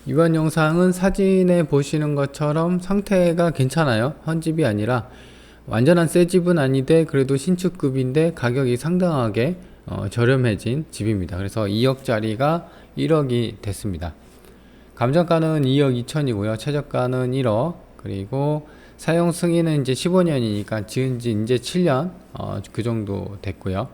이번 영상은 사진에 보시는 것처럼 상태가 괜찮아요. 헌집이 아니라 완전한 새 집은 아닌데 그래도 신축급인데 가격이 상당하게 저렴해진 집입니다. 그래서 2억짜리가 1억이 됐습니다. 감정가는 2억 2천이고요. 최저가는 1억. 그리고 사용 승인은 이제 15년이니까 지은 지 이제 7년 그 정도 됐고요.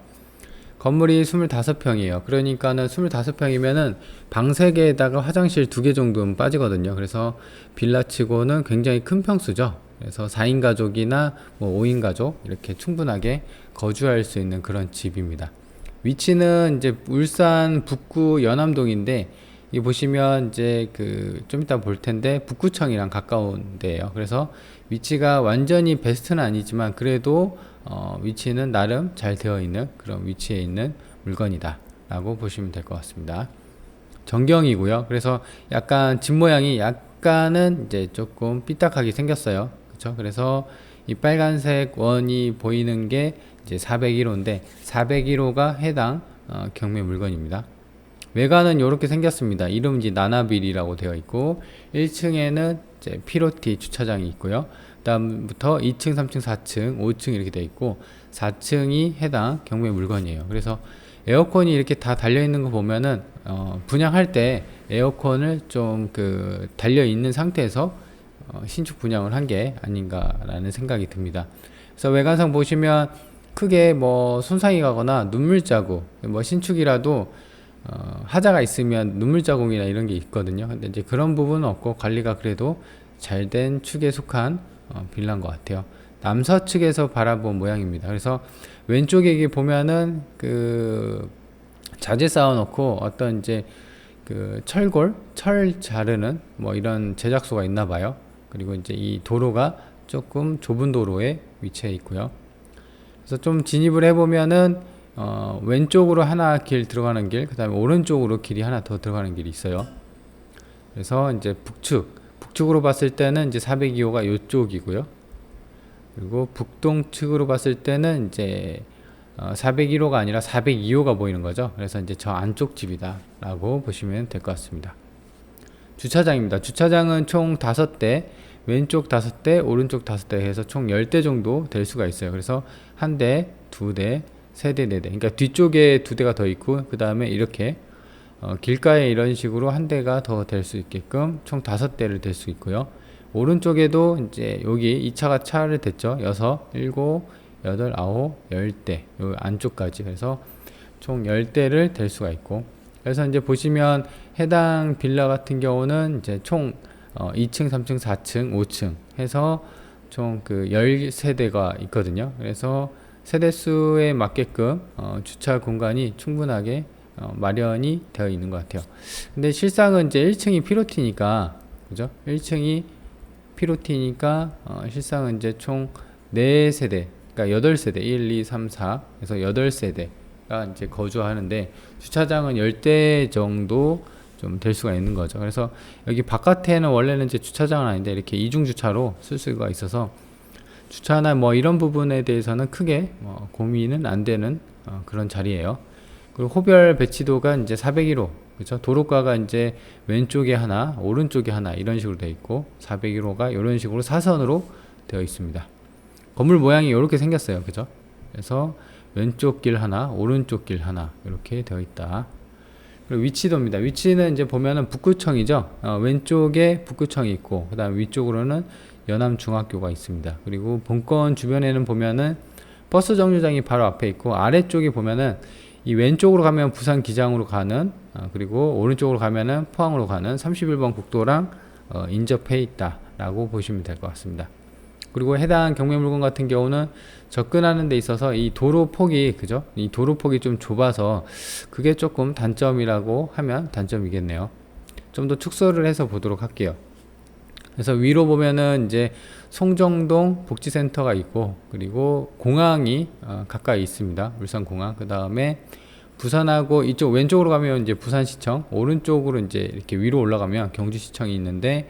건물이 25평이에요. 그러니까는 25평이면은 방 3개에다가 화장실 2개 정도는 빠지거든요. 그래서 빌라치고는 굉장히 큰 평수죠. 그래서 4인 가족이나 뭐 5인 가족 이렇게 충분하게 거주할 수 있는 그런 집입니다. 위치는 이제 울산 북구 연암동인데 이 보시면 이제 그 좀 이따 볼 텐데 북구청이랑 가까운 데예요. 그래서 위치가 완전히 베스트는 아니지만 그래도 위치는 나름 잘 되어 있는 그런 위치에 있는 물건이다 라고 보시면 될 것 같습니다. 정경이고요. 그래서 약간 집 모양이 약간은 이제 조금 삐딱하게 생겼어요. 그렇죠? 그래서 이 빨간색 원이 보이는 게 이제 401호인데 401호가 해당 경매 물건입니다. 외관은 이렇게 생겼습니다. 이름 이제 나나빌이라고 되어 있고 1층에는 이제 피로티 주차장이 있고요. 다음부터 2층, 3층, 4층, 5층 이렇게 되어 있고 4층이 해당 경매 물건이에요. 그래서 에어컨이 이렇게 다 달려 있는 거 보면은 분양할 때 에어컨을 좀 그 달려 있는 상태에서 신축 분양을 한 게 아닌가라는 생각이 듭니다. 그래서 외관상 보시면 크게 뭐 손상이 가거나 눈물 자국, 뭐 신축이라도 하자가 있으면 눈물 자국이나 이런 게 있거든요. 근데 이제 그런 부분은 없고 관리가 그래도 잘 된 축에 속한 빌라인 것 같아요. 남서측에서 바라본 모양입니다. 그래서 왼쪽에 이게 보면은 그 자재 쌓아놓고 어떤 이제 그 철 자르는 뭐 이런 제작소가 있나 봐요. 그리고 이제 이 도로가 조금 좁은 도로에 위치해 있고요. 그래서 좀 진입을 해보면은 왼쪽으로 하나 길 들어가는 길, 그 다음에 오른쪽으로 길이 하나 더 들어가는 길이 있어요. 그래서 이제 북측으로 봤을 때는 이제 402호가 이쪽이고요. 그리고 북동측으로 봤을 때는 이제 401호가 아니라 402호가 보이는 거죠. 그래서 이제 저 안쪽 집이다 라고 보시면 될 것 같습니다. 주차장입니다. 주차장은 총 5대, 왼쪽 5대, 오른쪽 5대 해서 총 10대 정도 될 수가 있어요. 그래서 한 대, 2대, 3대, 4대. 그러니까 뒤쪽에 2대가 더 있고, 그 다음에 이렇게 길가에 이런 식으로 한 대가 더 될 수 있게끔 총 5대를 될 수 있고요. 오른쪽에도 이제 여기 2차가 차를 댔죠. 6, 7, 8, 9, 10대. 요 안쪽까지. 그래서 총 10대를 댈 수가 있고. 그래서 이제 보시면 해당 빌라 같은 경우는 이제 총 2층, 3층, 4층, 5층 해서 총 그 10세대가 있거든요. 그래서 세대수에 맞게끔 주차 공간이 충분하게 마련이 되어 있는 것 같아요. 근데 실상은 이제 1층이 피로티니까, 그죠? 1층이 피로티니까 실상은 이제 총 4세대, 그러니까 8세대, 1, 2, 3, 4, 그래서 8세대가 이제 거주하는데 주차장은 10대 정도 좀 될 수가 있는 거죠. 그래서 여기 바깥에는 원래는 이제 주차장은 아닌데 이렇게 이중 주차로 쓸 수가 있어서 주차나 뭐 이런 부분에 대해서는 크게 고민은 안 되는 그런 자리예요. 그리고 호별 배치도가 이제 401호, 그렇죠? 도로가가 이제 왼쪽에 하나, 오른쪽에 하나 이런 식으로 되어 있고 401호가 이런 식으로 사선으로 되어 있습니다. 건물 모양이 이렇게 생겼어요, 그죠? 그래서 왼쪽 길 하나, 오른쪽 길 하나 이렇게 되어 있다. 그리고 위치도입니다. 위치는 이제 보면은 북구청이죠. 왼쪽에 북구청이 있고, 그 다음 위쪽으로는 연암중학교가 있습니다. 그리고 본권 주변에는 보면은 버스 정류장이 바로 앞에 있고, 아래쪽에 보면은 이 왼쪽으로 가면 부산 기장으로 가는, 그리고 오른쪽으로 가면은 포항으로 가는 31번 국도랑 인접해 있다라고 보시면 될 것 같습니다. 그리고 해당 경매 물건 같은 경우는 접근하는 데 있어서 이 도로 폭이, 그죠? 이 도로 폭이 좀 좁아서 그게 조금 단점이라고 하면 단점이겠네요. 좀 더 축소를 해서 보도록 할게요. 그래서 위로 보면은 이제 송정동 복지센터가 있고, 그리고 공항이 가까이 있습니다. 울산공항. 그 다음에 부산하고 이쪽 왼쪽으로 가면 이제 부산시청, 오른쪽으로 이제 이렇게 위로 올라가면 경주시청이 있는데,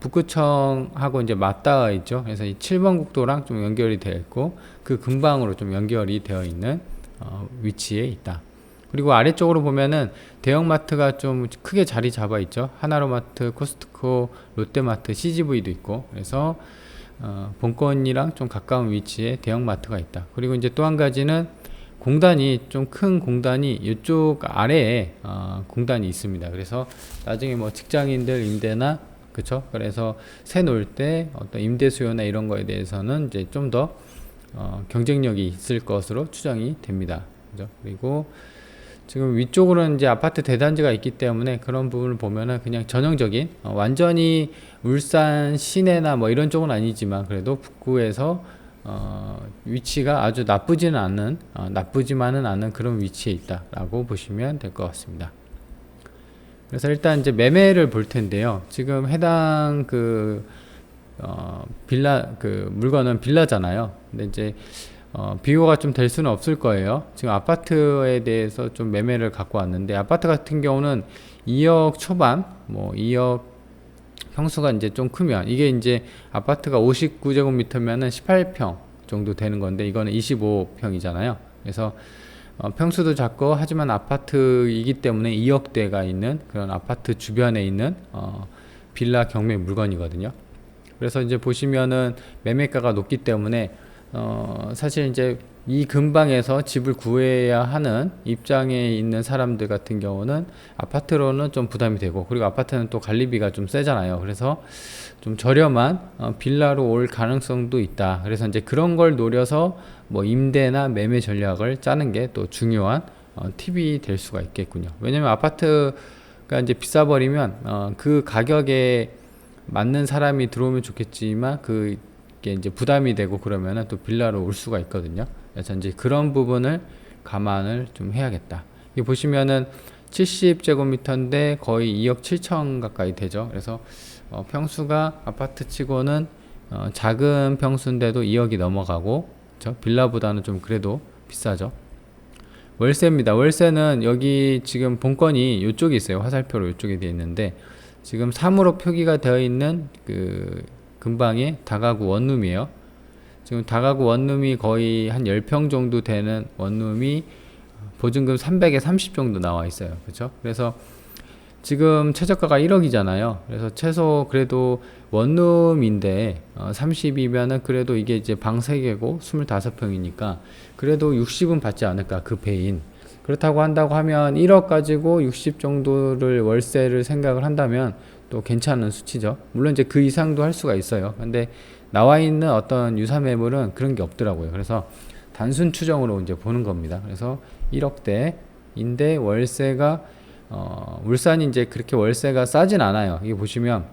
북구청하고 이제 맞닿아 있죠. 그래서 이 7번 국도랑 좀 연결이 되어 있고 그 근방으로 좀 연결이 되어 있는 위치에 있다. 그리고 아래쪽으로 보면은 대형마트가 좀 크게 자리 잡아 있죠. 하나로마트, 코스트코, 롯데마트, CGV도 있고. 그래서 본권이랑 좀 가까운 위치에 대형마트가 있다. 그리고 이제 또 한 가지는 공단이 좀 큰 공단이 이쪽 아래에 공단이 있습니다. 그래서 나중에 뭐 직장인들 임대나 그쵸? 그래서 새 놓을 때 어떤 임대 수요나 이런 거에 대해서는 이제 좀 더 경쟁력이 있을 것으로 추정이 됩니다. 그죠? 그리고 지금 위쪽으로는 이제 아파트 대단지가 있기 때문에 그런 부분을 보면은 그냥 전형적인 완전히 울산 시내나 뭐 이런 쪽은 아니지만 그래도 북구에서 위치가 아주 나쁘지만은 않은 그런 위치에 있다라고 보시면 될 것 같습니다. 그래서 일단 이제 매매를 볼 텐데요. 지금 해당 빌라 물건은 빌라잖아요. 근데 이제 비교가 좀 될 수는 없을 거예요. 지금 아파트에 대해서 좀 매매를 갖고 왔는데 아파트 같은 경우는 2억 초반, 뭐 2억 평수가 이제 좀 크면 이게 이제 아파트가 59제곱미터면은 18평 정도 되는 건데 이거는 25평이잖아요. 그래서 평수도 작고 하지만 아파트이기 때문에 2억대가 있는 그런 아파트 주변에 있는 빌라 경매 물건이거든요. 그래서 이제 보시면은 매매가가 높기 때문에 사실 이제 이 근방에서 집을 구해야 하는 입장에 있는 사람들 같은 경우는 아파트로는 좀 부담이 되고 그리고 아파트는 또 관리비가 좀 세잖아요. 그래서 좀 저렴한 빌라로 올 가능성도 있다. 그래서 이제 그런 걸 노려서 뭐 임대나 매매 전략을 짜는 게 또 중요한 팁이 될 수가 있겠군요. 왜냐면 아파트가 이제 비싸버리면 그 가격에 맞는 사람이 들어오면 좋겠지만 그게 이제 부담이 되고 그러면은 또 빌라로 올 수가 있거든요. 그래서 이제 그런 부분을 감안을 좀 해야겠다. 이 보시면은 70제곱미터인데 거의 2억 7천 가까이 되죠. 그래서 평수가 아파트 치고는 작은 평수인데도 2억이 넘어가고 그렇죠? 빌라보다는 좀 그래도 비싸죠. 월세입니다. 월세는 여기 지금 본건이 이쪽에 있어요. 화살표로 이쪽에 되어 있는데 지금 3으로 표기가 되어 있는 그 근방에 다가구 원룸이에요. 지금 다가구 원룸이 거의 한 10평 정도 되는 원룸이 보증금 300에 30 정도 나와 있어요. 그렇죠? 그래서 지금 최저가가 1억이잖아요. 그래서 최소 그래도 원룸인데 30이면은 그래도 이게 이제 방 3개고 25평이니까 그래도 60은 받지 않을까 그 배인. 그렇다고 한다고 하면 1억 가지고 60 정도를 월세를 생각을 한다면 또 괜찮은 수치죠. 물론 이제 그 이상도 할 수가 있어요. 근데 나와 있는 어떤 유사 매물은 그런 게 없더라고요. 그래서 단순 추정으로 이제 보는 겁니다. 그래서 1억대인데 월세가 울산이 이제 그렇게 월세가 싸진 않아요. 이게 보시면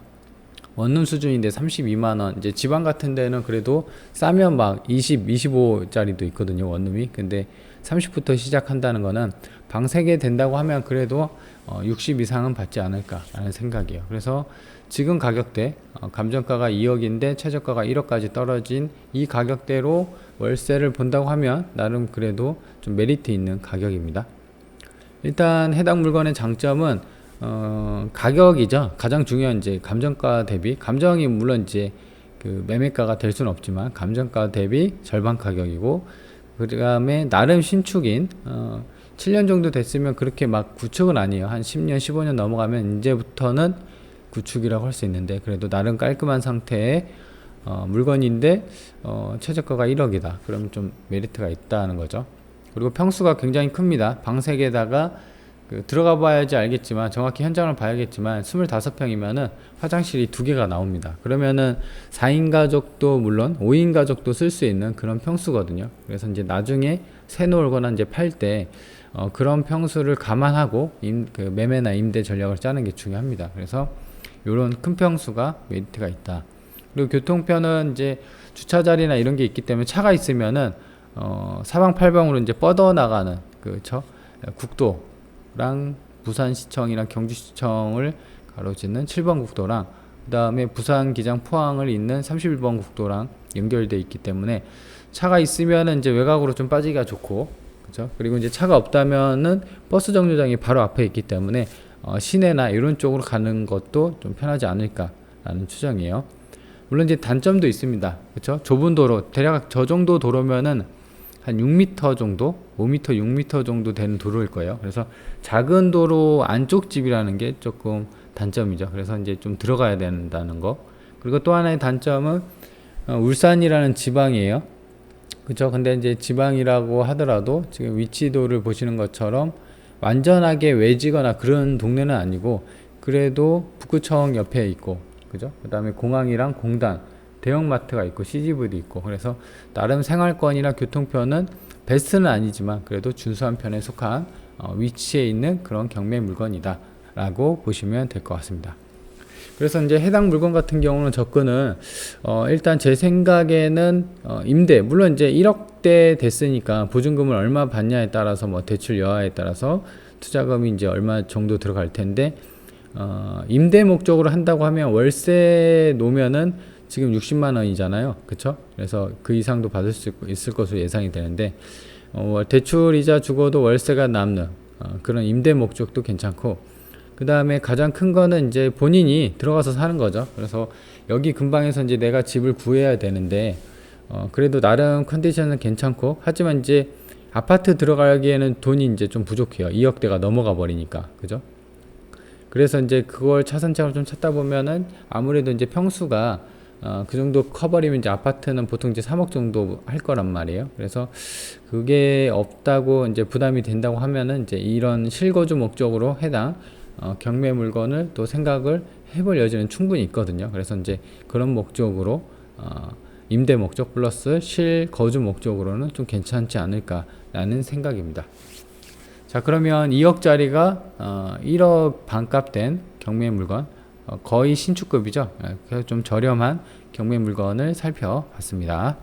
원룸 수준인데 32만원. 이제 지방 같은 데는 그래도 싸면 막 20, 25짜리도 있거든요. 원룸이. 근데 30부터 시작한다는 거는 방 3개 된다고 하면 그래도 60 이상은 받지 않을까라는 생각이에요. 그래서 지금 가격대 감정가가 2억인데 최저가가 1억까지 떨어진 이 가격대로 월세를 본다고 하면 나름 그래도 좀 메리트 있는 가격입니다. 일단 해당 물건의 장점은 가격이죠. 가장 중요한 이제 감정가 대비 감정이 물론 이제 그 매매가가 될 수는 없지만 감정가 대비 절반 가격이고 그 다음에 나름 신축인 7년 정도 됐으면 그렇게 막 구축은 아니에요. 한 10년 15년 넘어가면 이제부터는 구축이라고 할 수 있는데 그래도 나름 깔끔한 상태의 물건인데 최저가가 1억이다. 그러면 좀 메리트가 있다는 거죠. 그리고 평수가 굉장히 큽니다. 방 3개에다가 들어가 봐야지 알겠지만 정확히 현장을 봐야겠지만 25평이면은 화장실이 2개가 나옵니다. 그러면은 4인 가족도 물론 5인 가족도 쓸 수 있는 그런 평수거든요. 그래서 이제 나중에 새 놓을거나 이제 팔 때 그런 평수를 감안하고 매매나 임대 전략을 짜는 게 중요합니다. 그래서 이런 큰 평수가 메리트가 있다. 그리고 교통편은 이제 주차 자리나 이런 게 있기 때문에 차가 있으면은 사방팔방으로 이제 뻗어 나가는 그쵸 국도랑 부산시청이랑 경주시청을 가로짓는 7번 국도랑 그 다음에 부산기장 포항을 잇는 31번 국도랑 연결되어 있기 때문에 차가 있으면은 이제 외곽으로 좀 빠지기가 좋고 그죠? 그리고 이제 차가 없다면은 버스 정류장이 바로 앞에 있기 때문에 시내나 이런 쪽으로 가는 것도 좀 편하지 않을까라는 추정이에요. 물론 이제 단점도 있습니다. 그렇죠? 좁은 도로, 대략 저 정도 도로면은 한 6m 정도, 5m, 6m 정도 되는 도로일 거예요. 그래서 작은 도로 안쪽 집이라는 게 조금 단점이죠. 그래서 이제 좀 들어가야 된다는 거. 그리고 또 하나의 단점은 울산이라는 지방이에요. 그쵸? 근데 이제 지방이라고 하더라도 지금 위치도를 보시는 것처럼 완전하게 외지거나 그런 동네는 아니고 그래도 북구청 옆에 있고, 그죠? 그 다음에 공항이랑 공단, 대형마트가 있고 CGV도 있고, 그래서 나름 생활권이나 교통편은 베스트는 아니지만 그래도 준수한 편에 속한 위치에 있는 그런 경매 물건이다 라고 보시면 될 것 같습니다. 그래서 이제 해당 물건 같은 경우는 접근은 일단 제 생각에는 임대, 물론 이제 1억대 됐으니까 보증금을 얼마 받냐에 따라서 뭐 대출 여하에 따라서 투자금이 이제 얼마 정도 들어갈 텐데 임대 목적으로 한다고 하면 월세 놓으면은 지금 60만 원이잖아요. 그쵸? 그래서 그 이상도 받을 수 있을 것으로 예상이 되는데 대출이자 주고도 월세가 남는 그런 임대 목적도 괜찮고, 그 다음에 가장 큰 거는 이제 본인이 들어가서 사는 거죠. 그래서 여기 근방에서 이제 내가 집을 구해야 되는데 그래도 나름 컨디션은 괜찮고, 하지만 이제 아파트 들어가기에는 돈이 이제 좀 부족해요. 2억대가 넘어가 버리니까. 그죠? 그래서 이제 그걸 차선책을 좀 찾다 보면은 아무래도 이제 평수가 그 정도 커버리면 이제 아파트는 보통 이제 3억 정도 할 거란 말이에요. 그래서 그게 없다고 이제 부담이 된다고 하면은 이제 이런 실거주 목적으로 해당 경매 물건을 또 생각을 해볼 여지는 충분히 있거든요. 그래서 이제 그런 목적으로 임대 목적 플러스 실거주 목적으로는 좀 괜찮지 않을까라는 생각입니다. 자, 그러면 2억짜리가 1억 반값 된 경매 물건, 거의 신축급이죠. 그래서 좀 저렴한 경매 물건을 살펴봤습니다.